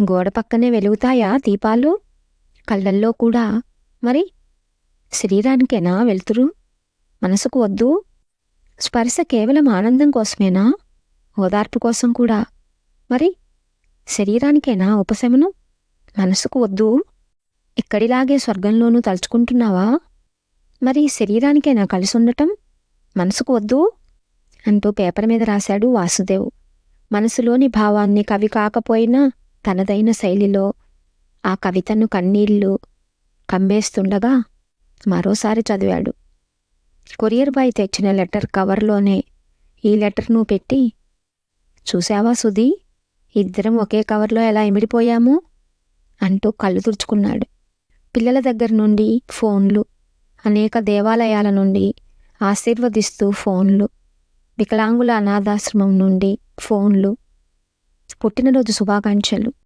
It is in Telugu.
గోడ పక్కనే వెలుగుతాయా దీపాలు? కళ్ళల్లో కూడా. మరి శరీరానికేనా వెలుతురు? మనసుకు వద్దు? స్పర్శ కేవలం ఆనందం కోసమేనా? ఓదార్పు కోసం కూడా. మరి శరీరానికేనా ఉపశమనం? మనసుకు వద్దు? ఇక్కడిలాగే స్వర్గంలోనూ తలుచుకుంటున్నావా? మరి శరీరానికేనా కలిసుండటం? మనసుకు వద్దు? అంటూ పేపర్ మీద రాశాడు వాసుదేవ్. మనసులోని భావాన్ని కవి కాకపోయినా తనదైన శైలిలో ఆ కవితను కన్నీళ్లు కమ్మేస్తుండగా మరోసారి చదివాడు. కొరియర్ బాయ్ తెచ్చిన లెటర్ కవర్లోనే ఈ లెటర్ను పెట్టి, చూశావా సుధీ, ఇద్దరం ఒకే కవర్లో ఎలా ఇమిడిపోయాము అంటూ కళ్ళు తుడుచుకున్నాడు. పిల్లల దగ్గర నుండి ఫోన్లు, అనేక దేవాలయాల నుండి ఆశీర్వదిస్తూ ఫోన్లు, వికలాంగుల అనాథాశ్రమం నుండి ఫోన్లు, పుట్టినరోజు శుభాకాంక్షలు.